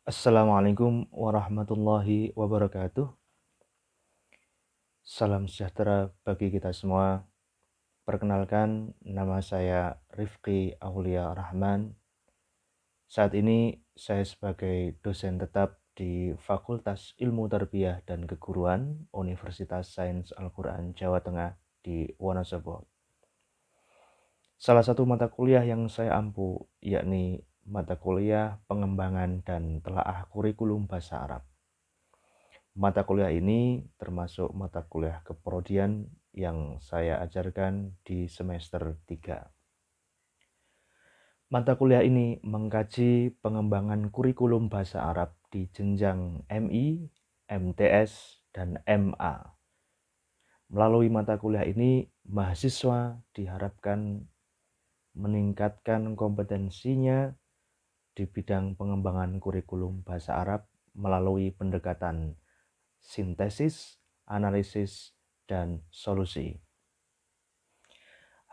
Assalamualaikum warahmatullahi wabarakatuh. Salam sejahtera bagi kita semua. Perkenalkan, nama saya Rifki Aulia Rahman. Saat ini saya sebagai dosen tetap di Fakultas Ilmu Tarbiyah dan Keguruan Universitas Sains Al-Quran Jawa Tengah di Wonosobo. Salah satu mata kuliah yang saya ampu yakni mata kuliah pengembangan dan telaah kurikulum bahasa Arab. Mata kuliah ini termasuk mata kuliah keprodian yang saya ajarkan di semester 3. Mata kuliah ini mengkaji pengembangan kurikulum bahasa Arab di jenjang MI, MTS, dan MA. Melalui mata kuliah ini, mahasiswa diharapkan meningkatkan kompetensinya di bidang pengembangan kurikulum bahasa Arab melalui pendekatan sintesis, analisis, dan solusi.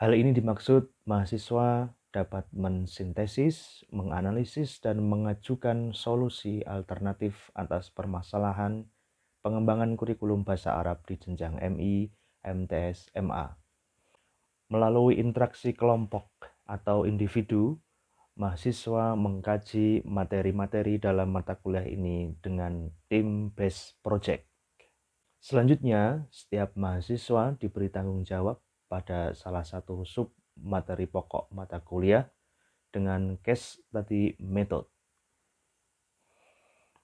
Hal ini dimaksud mahasiswa dapat mensintesis, menganalisis, dan mengajukan solusi alternatif atas permasalahan pengembangan kurikulum bahasa Arab di jenjang MI, MTS, MA. Melalui interaksi kelompok atau individu, mahasiswa mengkaji materi-materi dalam mata kuliah ini dengan team-based project. Selanjutnya, setiap mahasiswa diberi tanggung jawab pada salah satu sub materi pokok mata kuliah dengan case study method.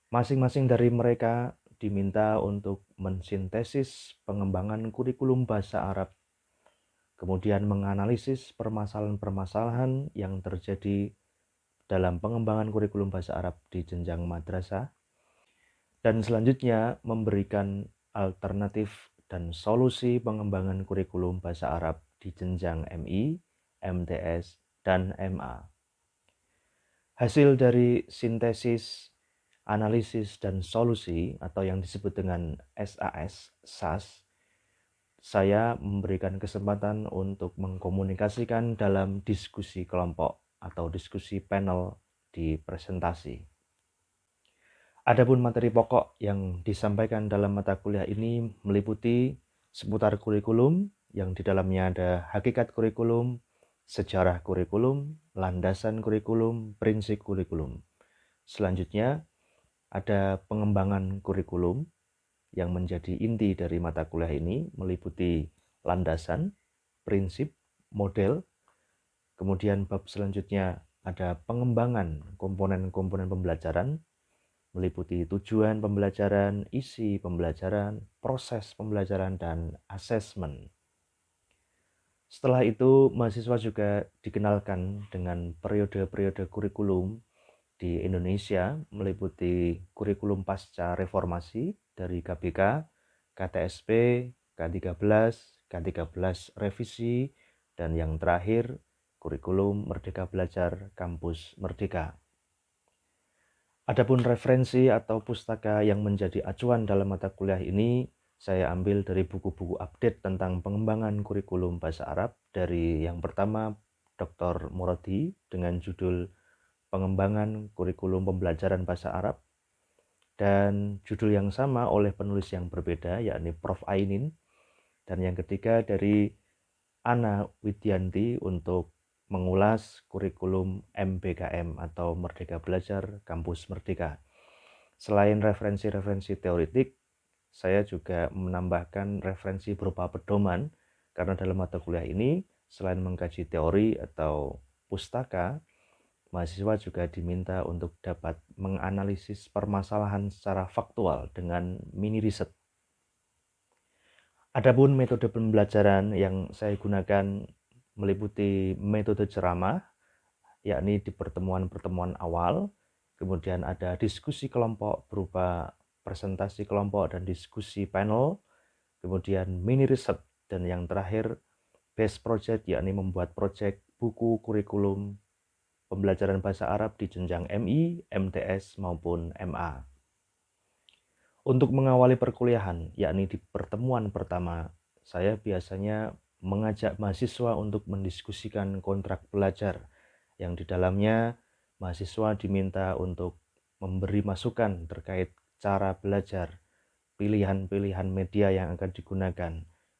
Masing-masing dari mereka diminta untuk mensintesis pengembangan kurikulum bahasa Arab, kemudian menganalisis permasalahan-permasalahan yang terjadi dalam pengembangan kurikulum bahasa Arab di jenjang madrasah, dan selanjutnya memberikan alternatif dan solusi pengembangan kurikulum bahasa Arab di jenjang MI, MTS, dan MA. Hasil dari sintesis, analisis, dan solusi atau yang disebut dengan SAS, saya memberikan kesempatan untuk mengkomunikasikan dalam diskusi kelompok atau diskusi panel di presentasi. Adapun materi pokok yang disampaikan dalam mata kuliah ini meliputi seputar kurikulum, yang di dalamnya ada hakikat kurikulum, sejarah kurikulum, landasan kurikulum, prinsip kurikulum. Selanjutnya ada pengembangan kurikulum yang menjadi inti dari mata kuliah ini, meliputi landasan, prinsip, model. Kemudian bab selanjutnya ada pengembangan komponen-komponen pembelajaran, meliputi tujuan pembelajaran, isi pembelajaran, proses pembelajaran, dan asesmen. Setelah itu, mahasiswa juga dikenalkan dengan periode-periode kurikulum di Indonesia, meliputi kurikulum pasca reformasi dari KBK, KTSP, K13, K13 revisi, dan yang terakhir kurikulum Merdeka Belajar Kampus Merdeka. Adapun referensi atau pustaka yang menjadi acuan dalam mata kuliah ini, saya ambil dari buku-buku update tentang pengembangan kurikulum bahasa Arab dari yang pertama Dr. Morodi dengan judul Pengembangan Kurikulum Pembelajaran Bahasa Arab, dan judul yang sama oleh penulis yang berbeda yakni Prof. Ainin, dan yang ketiga dari Ana Widyanti untuk mengulas kurikulum MBKM atau Merdeka Belajar Kampus Merdeka. Selain referensi-referensi teoritik, saya juga menambahkan referensi berupa pedoman, karena dalam mata kuliah ini selain mengkaji teori atau pustaka, mahasiswa juga diminta untuk dapat menganalisis permasalahan secara faktual dengan mini riset. Adapun metode pembelajaran yang saya gunakan meliputi metode ceramah, yakni di pertemuan-pertemuan awal, kemudian ada diskusi kelompok berupa presentasi kelompok dan diskusi panel, kemudian mini riset, dan yang terakhir base project, yakni membuat project buku kurikulum pembelajaran bahasa Arab di jenjang MI, MTS, maupun MA. Untuk mengawali perkuliahan, yakni di pertemuan pertama, saya biasanya mengajak mahasiswa untuk mendiskusikan kontrak belajar, yang di dalamnya mahasiswa diminta untuk memberi masukan terkait cara belajar, pilihan-pilihan media yang akan digunakan.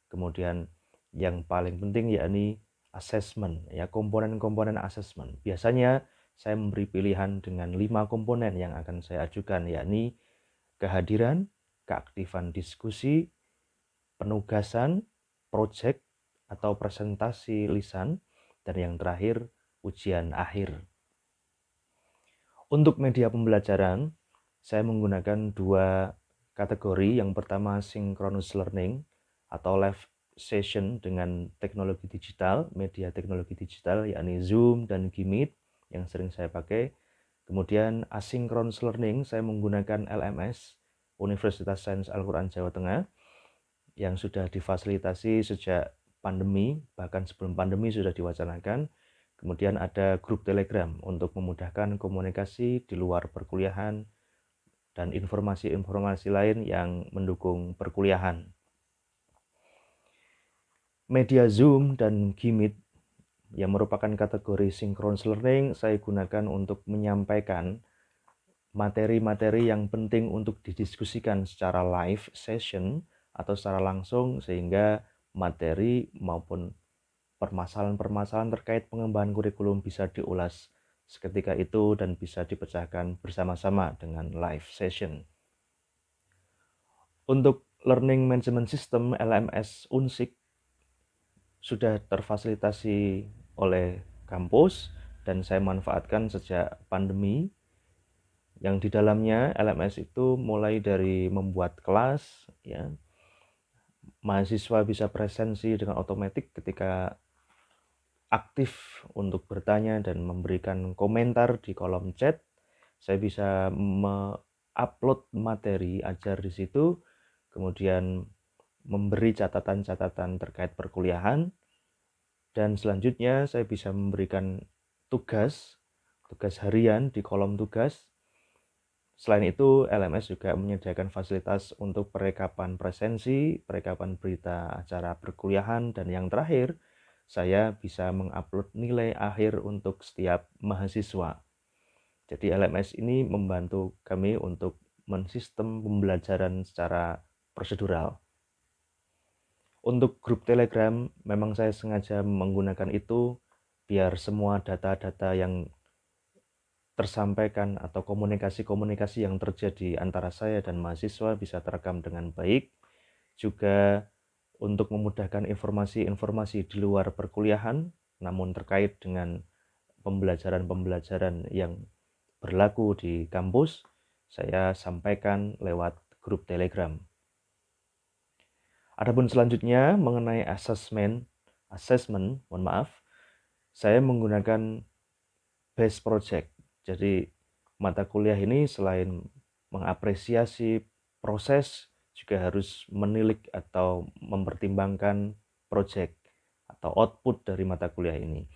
Kemudian yang paling penting yakni assessment, ya, komponen-komponen assessment. Biasanya saya memberi pilihan dengan 5 komponen yang akan saya ajukan, yakni kehadiran, keaktifan diskusi, penugasan, project atau presentasi lisan, dan yang terakhir ujian akhir. Untuk media pembelajaran, saya menggunakan 2 kategori. Yang pertama synchronous learning atau live session dengan teknologi digital, media teknologi digital, yakni Zoom dan Gmeet yang sering saya pakai. Kemudian asynchronous learning, saya menggunakan LMS, Universitas Sains Al-Quran Jawa Tengah, yang sudah difasilitasi sejak pandemi, bahkan sebelum pandemi sudah diwacanakan. Kemudian ada grup Telegram untuk memudahkan komunikasi di luar perkuliahan dan informasi-informasi lain yang mendukung perkuliahan. Media Zoom dan Gmeet yang merupakan kategori synchronous learning saya gunakan untuk menyampaikan materi-materi yang penting untuk didiskusikan secara live session atau secara langsung, sehingga materi maupun permasalahan-permasalahan terkait pengembangan kurikulum bisa diulas seketika itu dan bisa dipecahkan bersama-sama dengan live session. Untuk Learning Management System LMS Unsik sudah terfasilitasi oleh kampus dan saya manfaatkan sejak pandemi, yang di dalamnya LMS itu mulai dari membuat kelas, ya, mahasiswa bisa presensi dengan otomatis ketika aktif untuk bertanya dan memberikan komentar di kolom chat. Saya bisa upload materi ajar di situ, kemudian memberi catatan-catatan terkait perkuliahan, dan selanjutnya saya bisa memberikan tugas harian di kolom tugas. Selain itu, LMS juga menyediakan fasilitas untuk perekapan presensi, perekapan berita acara perkuliahan, dan yang terakhir, saya bisa mengupload nilai akhir untuk setiap mahasiswa. Jadi LMS ini membantu kami untuk mensistem pembelajaran secara prosedural. Untuk grup Telegram, memang saya sengaja menggunakan itu biar semua data-data yang tersampaikan atau komunikasi-komunikasi yang terjadi antara saya dan mahasiswa bisa terekam dengan baik. Juga untuk memudahkan informasi-informasi di luar perkuliahan, namun terkait dengan pembelajaran-pembelajaran yang berlaku di kampus, saya sampaikan lewat grup Telegram. Adapun selanjutnya mengenai assessment, saya menggunakan base project. Jadi mata kuliah ini selain mengapresiasi proses, juga harus menilik atau mempertimbangkan project atau output dari mata kuliah ini.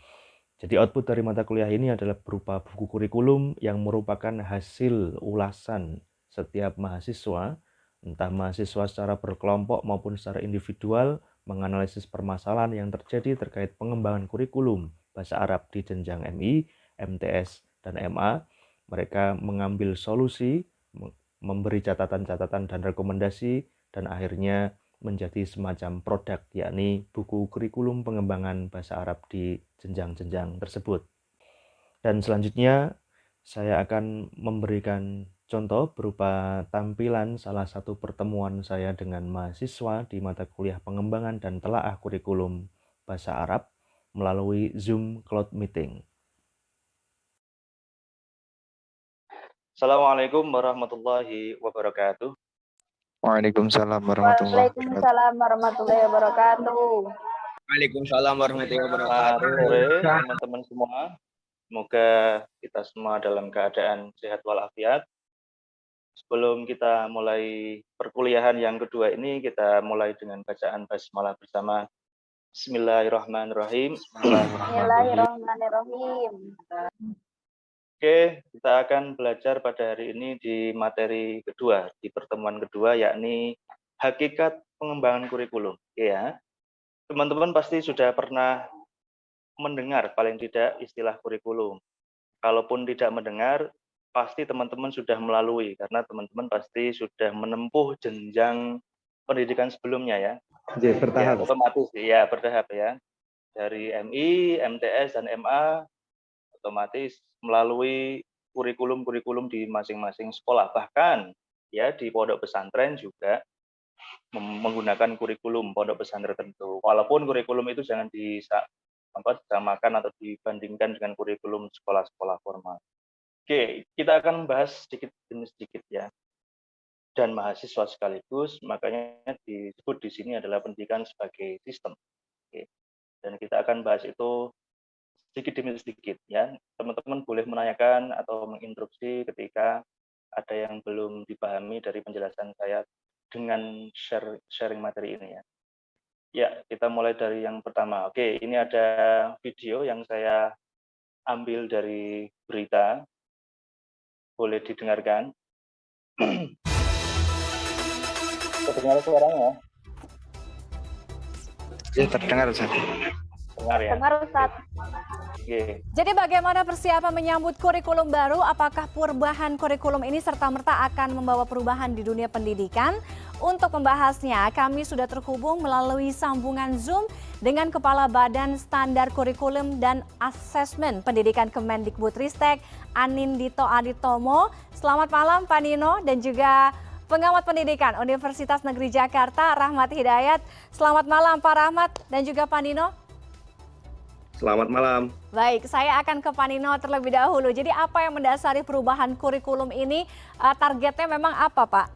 Jadi output dari mata kuliah ini adalah berupa buku kurikulum yang merupakan hasil ulasan setiap mahasiswa, entah mahasiswa secara berkelompok maupun secara individual, menganalisis permasalahan yang terjadi terkait pengembangan kurikulum bahasa Arab di jenjang MI, MTS, dan MA. Mereka mengambil solusi, memberi catatan-catatan dan rekomendasi, dan akhirnya menjadi semacam produk, yakni buku kurikulum pengembangan bahasa Arab di jenjang-jenjang tersebut. Dan selanjutnya saya akan memberikan contoh berupa tampilan salah satu pertemuan saya dengan mahasiswa di mata kuliah pengembangan dan telaah kurikulum bahasa Arab melalui Zoom Cloud Meeting. Assalamualaikum warahmatullahi wabarakatuh. Waalaikumsalam warahmatullahi wabarakatuh. Waalaikumsalam warahmatullahi wabarakatuh. Waalaikumsalam warahmatullahi wabarakatuh. Selamat sore teman-teman semua. Semoga kita semua dalam keadaan sehat walafiat. Sebelum kita mulai perkuliahan yang kedua ini, kita mulai dengan bacaan basmalah bersama. Bismillahirrahmanirrahim. Bismillahirrahmanirrahim. Oke, kita akan belajar pada hari ini di materi kedua, di pertemuan kedua, yakni hakikat pengembangan kurikulum. Ya, teman-teman pasti sudah pernah mendengar paling tidak istilah kurikulum. Kalaupun tidak mendengar, pasti teman-teman sudah melalui, karena teman-teman pasti sudah menempuh jenjang pendidikan sebelumnya ya. Jadi Ya, bertahap. otomatis ya bertahap ya. Dari MI, MTS, dan MA otomatis melalui kurikulum-kurikulum di masing-masing sekolah. Bahkan ya di pondok pesantren juga menggunakan kurikulum pondok pesantren tertentu. Walaupun kurikulum itu jangan disamakan atau dibandingkan dengan kurikulum sekolah-sekolah formal. Oke, kita akan membahas sedikit demi sedikit ya. Dan mahasiswa sekaligus, makanya disebut di sini adalah pendidikan sebagai sistem. Oke. Dan kita akan bahas itu sedikit demi sedikit ya. Teman-teman boleh menanyakan atau menginstruksi ketika ada yang belum dipahami dari penjelasan saya dengan sharing materi ini ya. Ya, kita mulai dari yang pertama. Oke, ini ada video yang saya ambil dari berita. Boleh didengarkan. Terdengar suaranya? Ya, terdengar Ustaz. Dengar ya? Dengar Ustaz. Oke. Jadi bagaimana persiapan menyambut kurikulum baru? Apakah perubahan kurikulum ini serta-merta akan membawa perubahan di dunia pendidikan? Untuk membahasnya, kami sudah terhubung melalui sambungan Zoom dengan Kepala Badan Standar Kurikulum dan Asesmen Pendidikan Kemendikbudristek, Anindito Aditomo. Selamat malam Pak Nino dan juga pengamat pendidikan Universitas Negeri Jakarta, Rahmat Hidayat. Selamat malam Pak Rahmat dan juga Pak Nino. Selamat malam. Baik, saya akan ke Pak Nino terlebih dahulu. Jadi apa yang mendasari perubahan kurikulum ini? Targetnya memang apa, Pak?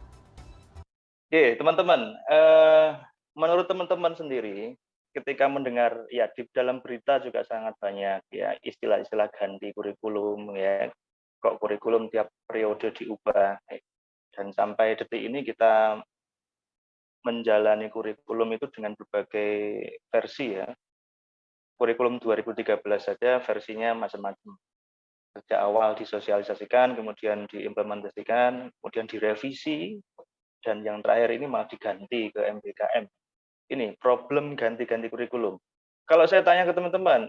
Oke, teman-teman. Menurut teman-teman sendiri, ketika mendengar ya di dalam berita juga sangat banyak ya istilah-istilah ganti kurikulum ya. Kok kurikulum tiap periode diubah. Dan sampai detik ini kita menjalani kurikulum itu dengan berbagai versi ya. Kurikulum 2013 saja versinya macam-macam. Sejak awal disosialisasikan, kemudian diimplementasikan, kemudian direvisi, dan yang terakhir ini malah diganti ke MBKM. Ini problem ganti-ganti kurikulum. Kalau saya tanya ke teman-teman,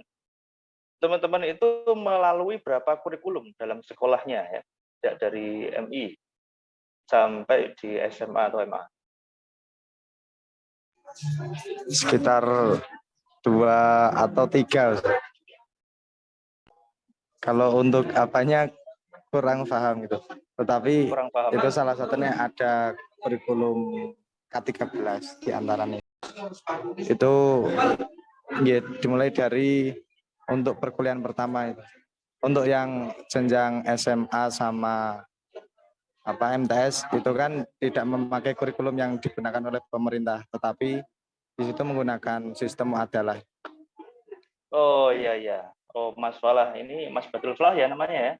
teman-teman itu melalui berapa kurikulum dalam sekolahnya ya, dari MI sampai di SMA atau MA? Sekitar 2 atau 3. Ustaz. Kalau untuk apanya kurang paham gitu. Tetapi Kurang paham. itu salah satunya ada kurikulum K13 di antaranya. Itu ya, dimulai dari untuk perkuliahan pertama itu. Untuk yang jenjang SMA sama MTS itu kan tidak memakai kurikulum yang digunakan oleh pemerintah, tetapi di situ menggunakan sistem adalah. Oh iya. Oh Mas Falah, ini Mas Badrul Falah ya namanya ya.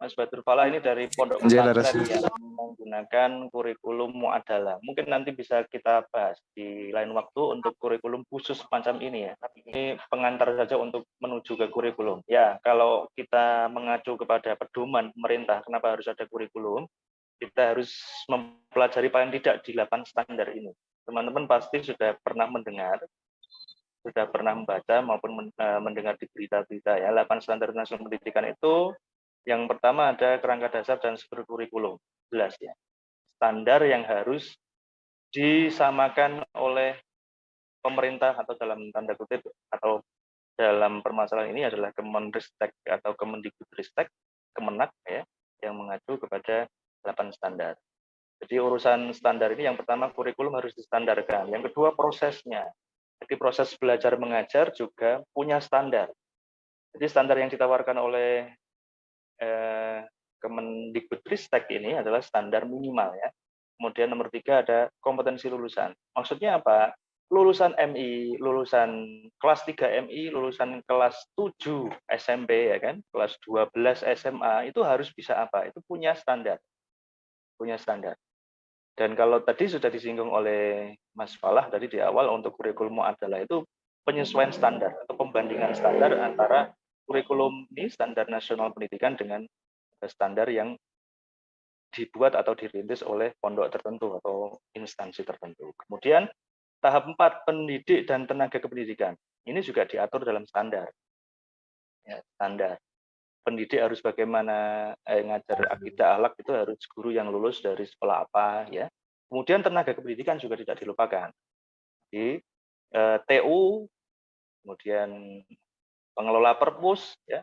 Mas Badrul Falah ini dari Pondok Pesantren yang menggunakan kurikulum muadalah. Mungkin nanti bisa kita bahas di lain waktu untuk kurikulum khusus macam ini ya. Ini pengantar saja untuk menuju ke kurikulum. Ya, kalau kita mengacu kepada pedoman pemerintah, kenapa harus ada kurikulum? Kita harus mempelajari paling tidak di 8 standar ini. Teman-teman pasti sudah pernah mendengar, sudah pernah membaca maupun mendengar di berita-berita ya. 8 standar nasional pendidikan itu yang pertama ada kerangka dasar dan struktur kurikulum, jelas ya. Standar yang harus disamakan oleh pemerintah atau dalam tanda kutip atau dalam permasalahan ini adalah Kemendikbudristek atau Kemendikbudristek, Kemenak ya, yang mengacu kepada 8 standar. Jadi urusan standar ini yang pertama kurikulum harus distandarkan. Yang kedua prosesnya. Jadi proses belajar mengajar juga punya standar. Jadi standar yang ditawarkan oleh Kemendikbudristek ini adalah standar minimal ya. Kemudian nomor 3 ada kompetensi lulusan. Maksudnya apa? Lulusan MI, lulusan kelas 3 MI, lulusan kelas 7 SMP ya kan, kelas 12 SMA itu harus bisa apa? Itu punya standar. Punya standar. Dan kalau tadi sudah disinggung oleh Mas Falah tadi di awal untuk kurikulum adalah itu penyesuaian standar atau pembandingan standar antara kurikulum ini standar nasional pendidikan dengan standar yang dibuat atau dirintis oleh pondok tertentu atau instansi tertentu. Kemudian tahap 4 pendidik dan tenaga kependidikan. Ini juga diatur dalam standar. Ya, standar. pendidik harus bagaimana ngajar akidah akhlak itu harus guru yang lulus dari sekolah apa ya. Kemudian tenaga kependidikan juga tidak dilupakan. Di TU, kemudian pengelola perpus ya,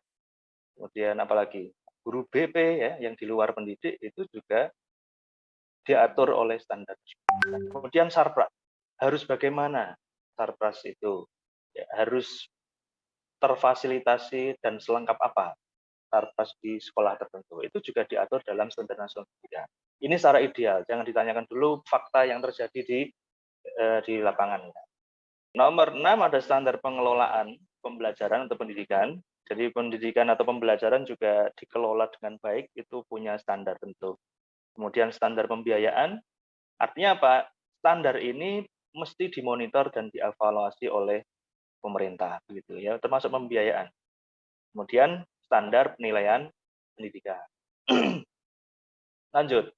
kemudian apalagi guru BP ya yang di luar pendidik itu juga diatur oleh standar. Kemudian sarpras harus bagaimana sarpras itu ya, harus terfasilitasi dan selengkap apa sarpras di sekolah tertentu itu juga diatur dalam standar nasional pendidikan. Ini secara ideal, jangan ditanyakan dulu fakta yang terjadi di lapangan. Nomor 6 ada standar pengelolaan pembelajaran atau pendidikan. Jadi pendidikan atau pembelajaran juga dikelola dengan baik, itu punya standar tentu. Kemudian standar pembiayaan, artinya apa? Standar ini mesti dimonitor dan dievaluasi oleh pemerintah, begitu ya, termasuk pembiayaan. Kemudian standar penilaian pendidikan. Lanjut.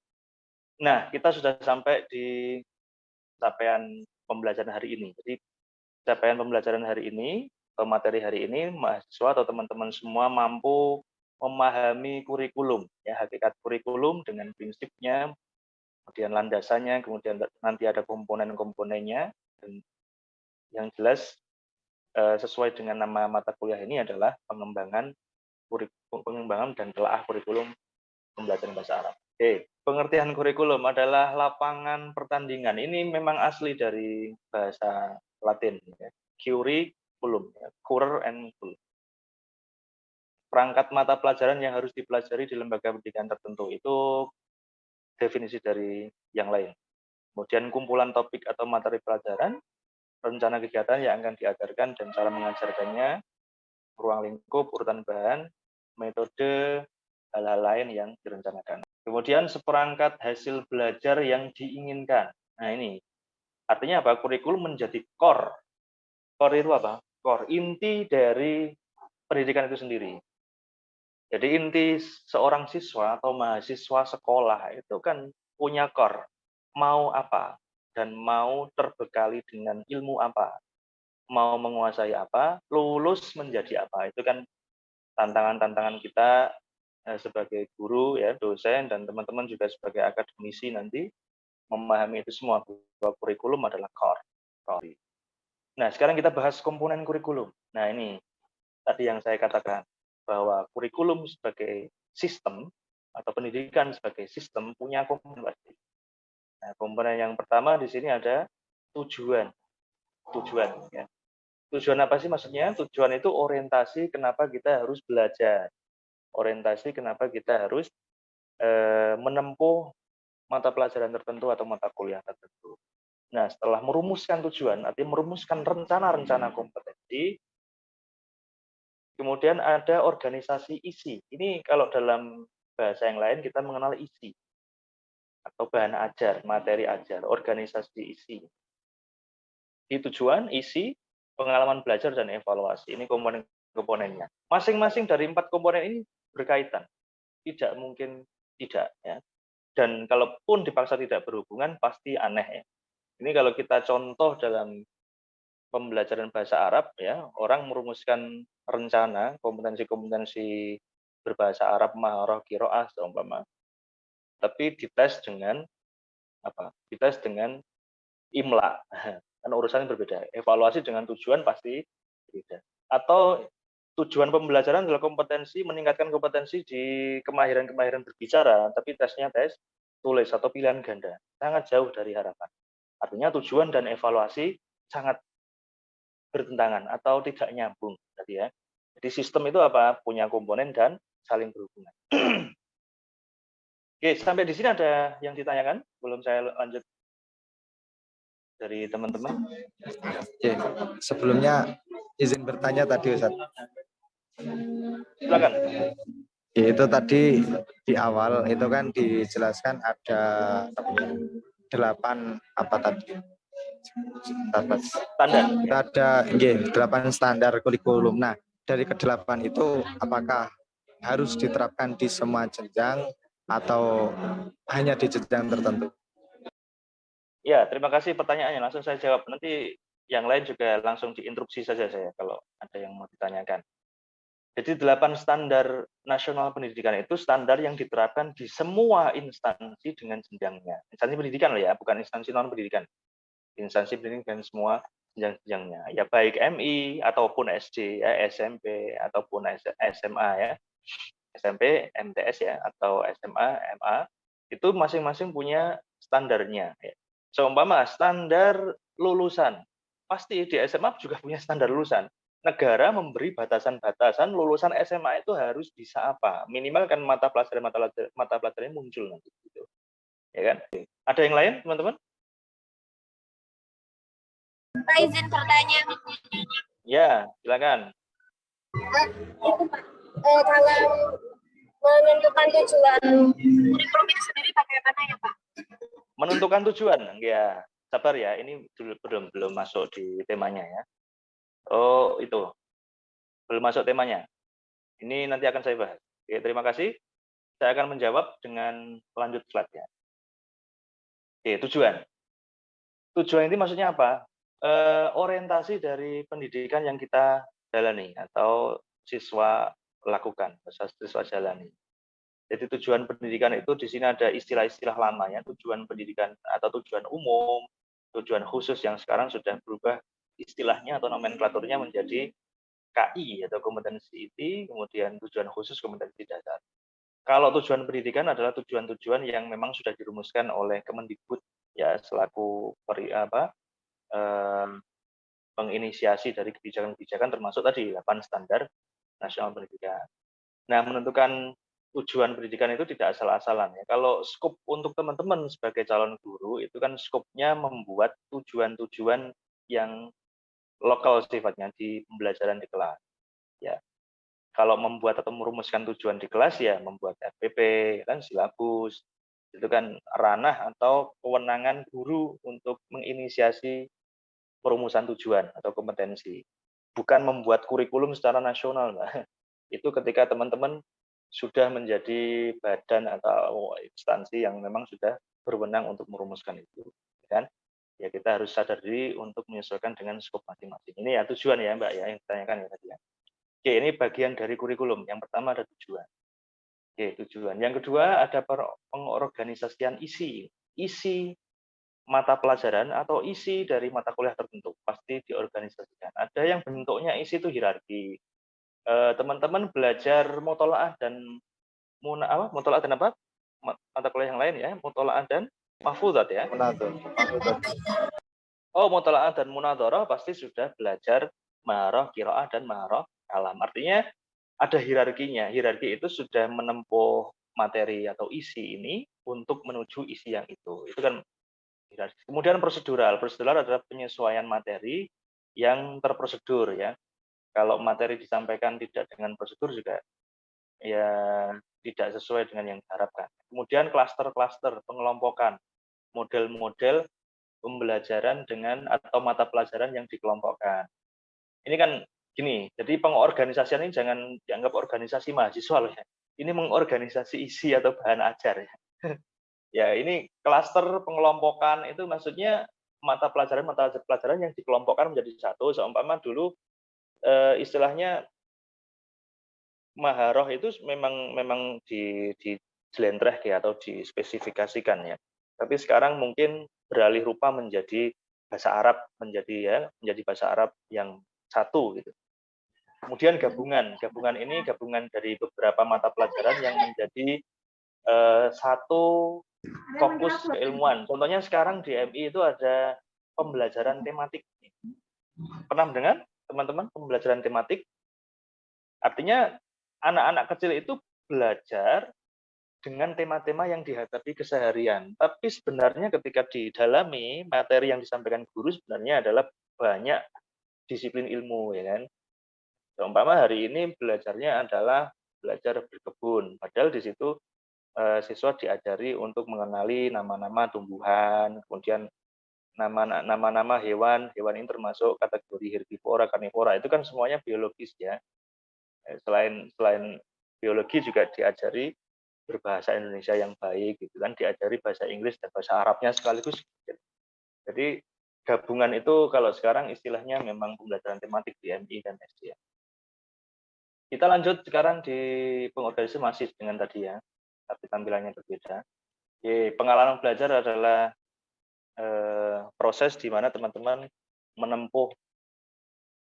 Nah, kita sudah sampai di capaian pembelajaran hari ini. Jadi capaian pembelajaran hari ini atau materi hari ini, mahasiswa atau teman-teman semua mampu memahami kurikulum, ya hakikat kurikulum dengan prinsipnya, kemudian landasannya, kemudian nanti ada komponen-komponennya, dan yang jelas sesuai dengan nama mata kuliah ini adalah pengembangan dan telaah kurikulum pembelajaran bahasa Arab. Oke, pengertian kurikulum adalah lapangan pertandingan. Ini memang asli dari bahasa Latin, ya. Curriculum, ya. Currer and culum. Perangkat mata pelajaran yang harus dipelajari di lembaga pendidikan tertentu itu definisi dari yang lain. Kemudian kumpulan topik atau materi pelajaran, rencana kegiatan yang akan diajarkan dan cara mengajarkannya, ruang lingkup, urutan bahan, metode, hal-hal lain yang direncanakan. Kemudian seperangkat hasil belajar yang diinginkan. Nah ini, artinya apa? Kurikulum menjadi core. Core itu apa? Core, inti dari pendidikan itu sendiri. Jadi inti seorang siswa atau mahasiswa sekolah itu kan punya core. Mau apa? Dan mau terbekali dengan ilmu apa? Mau menguasai apa? Lulus menjadi apa? Itu kan tantangan-tantangan kita sebagai guru, ya, dosen, dan teman-teman juga sebagai akademisi nanti memahami itu semua, bahwa kurikulum adalah core. Nah, sekarang kita bahas komponen kurikulum. Nah, ini tadi yang saya katakan, bahwa kurikulum sebagai sistem atau pendidikan sebagai sistem punya komponen pasti. Nah, komponen yang pertama di sini ada tujuan. Tujuan, ya. Tujuan apa sih maksudnya? Tujuan itu orientasi kenapa kita harus belajar. Orientasi kenapa kita harus menempuh mata pelajaran tertentu atau mata kuliah tertentu. Nah, setelah merumuskan tujuan, artinya merumuskan rencana-rencana kompetensi, kemudian ada organisasi isi. Ini kalau dalam bahasa yang lain kita mengenal isi atau bahan ajar, materi ajar, organisasi isi. Di tujuan, isi, pengalaman belajar, dan evaluasi. Ini komponen-komponennya. Masing-masing dari 4 komponen ini berkaitan. Tidak mungkin tidak, ya. Dan kalaupun dipaksa tidak berhubungan, pasti aneh, ya. Ini kalau kita contoh dalam pembelajaran bahasa Arab, ya, orang merumuskan rencana kompetensi-kompetensi berbahasa Arab, maharah, qiraah seumpama. Tapi dites dengan apa? Dites dengan imla. Kan urusannya berbeda. Evaluasi dengan tujuan pasti berbeda. Atau tujuan pembelajaran adalah kompetensi, meningkatkan kompetensi di kemahiran-kemahiran berbicara, tapi tesnya tes tulis atau pilihan ganda. Sangat jauh dari harapan. Artinya tujuan dan evaluasi sangat bertentangan atau tidak nyambung. Tadi ya. Jadi sistem itu apa? Punya komponen dan saling berhubungan. Oke, sampai di sini ada yang ditanyakan? Belum saya lanjut dari teman-teman. Oke, sebelumnya izin bertanya tadi Ustaz. Silakan. Itu tadi di awal itu kan dijelaskan ada 8 apa tadi? Standar. Ada 8 standar kurikulum. Nah, dari ke-8 itu apakah harus diterapkan di semua jenjang atau hanya di jenjang tertentu? Ya, terima kasih pertanyaannya. Langsung saya jawab. Nanti yang lain juga langsung diinterupsi saja saya kalau ada yang mau ditanyakan. Jadi 8 standar nasional pendidikan itu standar yang diterapkan di semua instansi dengan jenjangnya. Instansi pendidikan loh ya, bukan instansi non pendidikan. Instansi pendidikan semua jenjang-jenjangnya. Ya baik MI ataupun SD ya, SMP ataupun SMA ya. SMP, MTS ya, atau SMA, MA, itu masing-masing punya standarnya. Ya. Seumpama standar lulusan, pasti di SMA juga punya standar lulusan. Negara memberi batasan-batasan lulusan SMA itu harus bisa apa, minimal kan mata pelajaran muncul nanti gitu, ya kan? Ada yang lain teman-teman? Pak, izin bertanya. Ya, silakan. Itu Pak, kalau menentukan tujuan kurikulum itu sendiri bagaimana ya Pak? Menentukan tujuan, ya sabar ya, ini belum masuk di temanya ya. Oh itu belum masuk temanya. Ini nanti akan saya bahas. Oke, terima kasih. Saya akan menjawab dengan lanjut slide-nya. Oke, tujuan. Tujuan ini maksudnya apa? Orientasi dari pendidikan yang kita jalani atau siswa lakukan, siswa jalani. Jadi tujuan pendidikan itu di sini ada istilah-istilah lama ya, tujuan pendidikan atau tujuan umum, tujuan khusus yang sekarang sudah berubah istilahnya atau nomenklaturnya menjadi KI atau kompetensi IT, kemudian tujuan khusus kompetensi dasar. Kalau tujuan pendidikan adalah tujuan-tujuan yang memang sudah dirumuskan oleh Kemendikbud ya selaku penginisiasi dari kebijakan-kebijakan termasuk tadi 8 standar nasional pendidikan. Nah, menentukan tujuan pendidikan itu tidak asal-asalan ya. Kalau skop untuk teman-teman sebagai calon guru itu kan skopnya membuat tujuan-tujuan yang lokal sifatnya di pembelajaran di kelas. Ya, kalau membuat atau merumuskan tujuan di kelas ya membuat RPP kan silabus itu kan ranah atau kewenangan guru untuk menginisiasi perumusan tujuan atau kompetensi, bukan membuat kurikulum secara nasional. Nah, itu ketika teman-teman sudah menjadi badan atau instansi yang memang sudah berwenang untuk merumuskan itu, kan? Ya kita harus sadar diri untuk menyesuaikan dengan skop masing-masing. Ini ya tujuan ya Mbak ya yang ditanyakan ya tadi ya. Oke, ini bagian dari kurikulum. Yang pertama ada tujuan. Oke, tujuan. Yang kedua ada pengorganisasian isi. Isi mata pelajaran atau isi dari mata kuliah tertentu pasti diorganisasikan. Ada yang bentuknya isi itu hierarki. Teman-teman belajar mutolaah dan mutolaah dan apa? Mata kuliah yang lain ya, mutolaah dan mahfudzat ya. Oh, mutolaah dan munadharah pasti sudah belajar maharah qiraah dan maharah kalam. Artinya ada hierarkinya. Hierarki itu sudah menempuh materi atau isi ini untuk menuju isi yang itu. Itu kan hierarki. Kemudian prosedural. Prosedural adalah penyesuaian materi yang terprosedur ya. Kalau materi disampaikan tidak dengan prosedur juga ya tidak sesuai dengan yang diharapkan. Kemudian klaster-klaster, pengelompokan, model-model pembelajaran dengan atau mata pelajaran yang dikelompokkan. Ini kan gini, jadi pengorganisasian ini jangan dianggap organisasi mahasiswa loh ya. Ini mengorganisasi isi atau bahan ajar ya. Ya, ini klaster pengelompokan itu maksudnya mata pelajaran yang dikelompokkan menjadi satu. Seumpama dulu istilahnya maharoh itu memang di jelentreх ya atau dispesifikasikan ya. Tapi sekarang mungkin beralih rupa menjadi bahasa Arab menjadi bahasa Arab yang satu gitu. Kemudian gabungan ini gabungan dari beberapa mata pelajaran yang menjadi satu fokus keilmuan. Contohnya sekarang di MI itu ada pembelajaran tematik. Pernah mendengar teman-teman pembelajaran tematik? Artinya anak-anak kecil itu belajar dengan tema-tema yang dihadapi keseharian. Tapi sebenarnya ketika didalami, materi yang disampaikan guru sebenarnya adalah banyak disiplin ilmu, ya kan. Seumpama hari ini belajarnya adalah belajar berkebun, padahal di situ siswa diajari untuk mengenali nama-nama tumbuhan, kemudian nama-nama hewan ini termasuk kategori herbivora, karnivora, itu kan semuanya biologis ya. Selain biologi juga diajari berbahasa Indonesia yang baik gitu kan, diajari bahasa Inggris dan bahasa Arabnya sekaligus. Jadi gabungan itu kalau sekarang istilahnya memang pembelajaran tematik di MI dan SD. Kita lanjut sekarang di pengorganisasi masih dengan tadi ya, tapi tampilannya berbeda. Pengalaman belajar adalah proses di mana teman-teman menempuh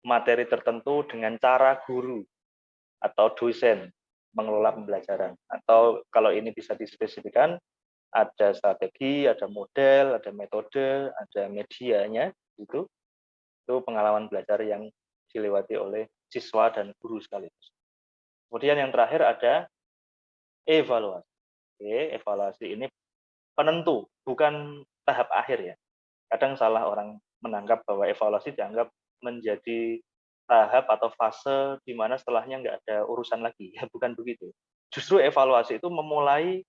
materi tertentu dengan cara guru atau dosen mengelola pembelajaran. Atau kalau ini bisa dispesifikan, ada strategi, ada model, ada metode, ada medianya, gitu. Itu pengalaman belajar yang dilewati oleh siswa dan guru sekaligus. Kemudian yang terakhir ada evaluasi. Evaluasi ini penentu, bukan tahap akhir ya. Kadang salah orang menangkap bahwa evaluasi dianggap menjadi tahap atau fase di mana setelahnya nggak ada urusan lagi. Ya, bukan begitu. Justru evaluasi itu memulai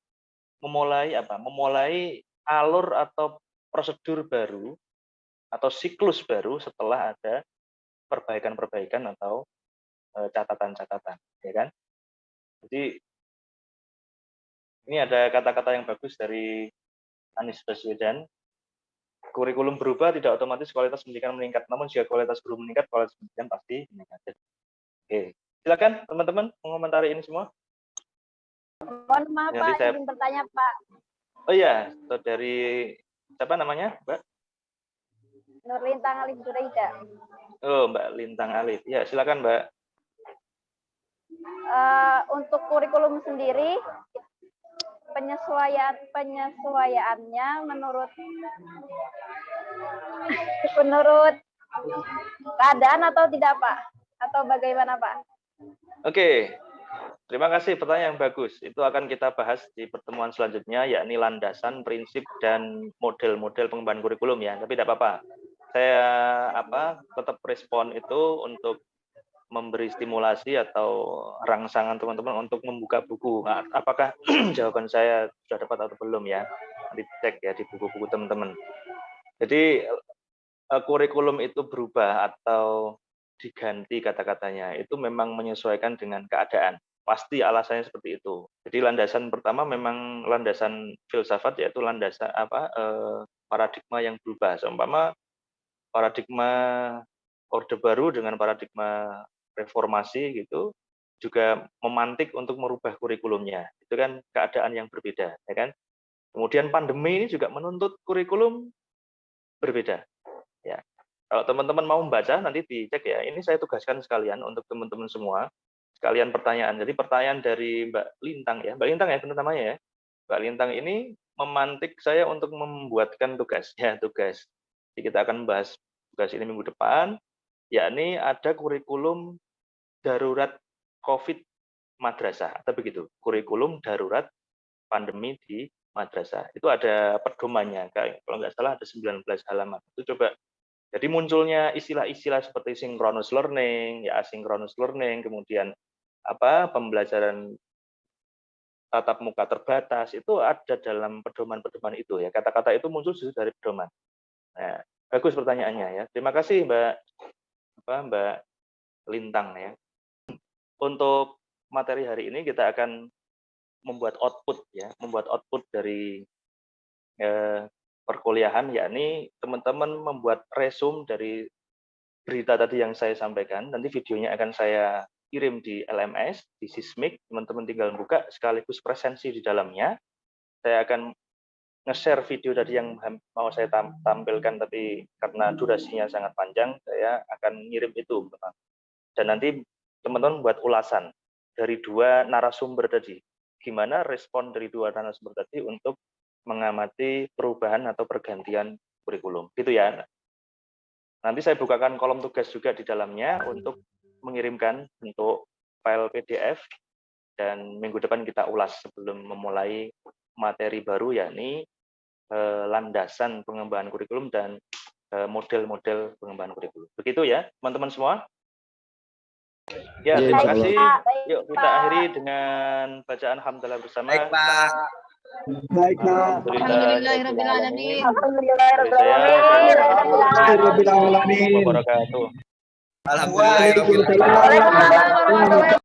alur atau prosedur baru atau siklus baru setelah ada perbaikan-perbaikan atau catatan-catatan, ya kan? Jadi ini ada kata-kata yang bagus dari Anies Baswedan. Kurikulum berubah tidak otomatis kualitas pendidikan meningkat, namun jika kualitas guru meningkat, kualitas pendidikan pasti meningkat. Oke, silakan teman-teman mengomentari ini semua. Mohon maaf Pak, izin bertanya Pak. Oh iya, dari siapa namanya, Mbak? Nur Lintang Alif Juraida. Oh, Mbak Lintang Alif. Ya, silakan Mbak. Untuk kurikulum sendiri, penyesuaiannya menurut keadaan atau tidak Pak? Atau bagaimana Pak? Oke, terima kasih pertanyaan yang bagus. Itu akan kita bahas di pertemuan selanjutnya, yakni landasan, prinsip, dan model-model pengembangan kurikulum ya. Tapi tidak apa-apa. Saya tetap respon itu untuk memberi stimulasi atau rangsangan teman-teman untuk membuka buku. Nah, apakah jawaban saya sudah dapat atau belum ya? Nanti cek ya di buku-buku teman-teman. Jadi kurikulum itu berubah atau diganti kata-katanya itu memang menyesuaikan dengan keadaan. Pasti alasannya seperti itu. Jadi landasan pertama memang landasan filsafat, yaitu landasan paradigma yang berubah. Seumpama paradigma Orde Baru dengan paradigma reformasi gitu juga memantik untuk merubah kurikulumnya. Itu kan keadaan yang berbeda, ya kan? Kemudian pandemi ini juga menuntut kurikulum berbeda. Ya. Kalau teman-teman mau membaca nanti dicek ya. Ini saya tugaskan sekalian untuk teman-teman semua. Sekalian pertanyaan. Jadi pertanyaan dari Mbak Lintang ya. Mbak Lintang ya benar namanya ya. Mbak Lintang ini memantik saya untuk membuatkan tugas. Ya, tugas. Jadi kita akan membahas tugas ini minggu depan, yakni ada kurikulum darurat COVID madrasah, atau begitu, kurikulum darurat pandemi di madrasah. Itu ada pedomannya, kalau nggak salah ada 19 halaman. Itu coba, jadi munculnya istilah-istilah seperti synchronous learning, ya asynchronous learning, kemudian pembelajaran tatap muka terbatas, itu ada dalam pedoman-pedoman itu ya. Kata-kata itu muncul justru dari pedoman. Nah, bagus pertanyaannya ya. Terima kasih Mbak Lintang ya. Untuk materi hari ini kita akan membuat output ya, membuat output dari perkuliahan, yakni teman-teman membuat resume dari berita tadi yang saya sampaikan. Nanti videonya akan saya kirim di LMS, di Sismik, teman-teman tinggal buka sekaligus presensi di dalamnya. Saya akan nge-share video tadi yang mau saya tampilkan, tapi karena durasinya sangat panjang, saya akan ngirim itu. Dan nanti teman-teman buat ulasan dari dua narasumber tadi. Gimana respon dari dua narasumber tadi untuk mengamati perubahan atau pergantian kurikulum. Gitu ya. Nanti saya bukakan kolom tugas juga di dalamnya untuk mengirimkan bentuk file PDF, dan minggu depan kita ulas sebelum memulai materi baru, yakni landasan pengembangan kurikulum dan model-model pengembangan kurikulum. Begitu ya, teman-teman semua. Ya, terima kasih. Yuk kita akhiri dengan bacaan hamdalah bersama. Baik, Pak. Baik, Pak. Alhamdulillahirrahmanirrahim. Alhamdulillahirrahmanirrahim. Wabarakatuh. Alhamdulillah. Waalaikumsalam.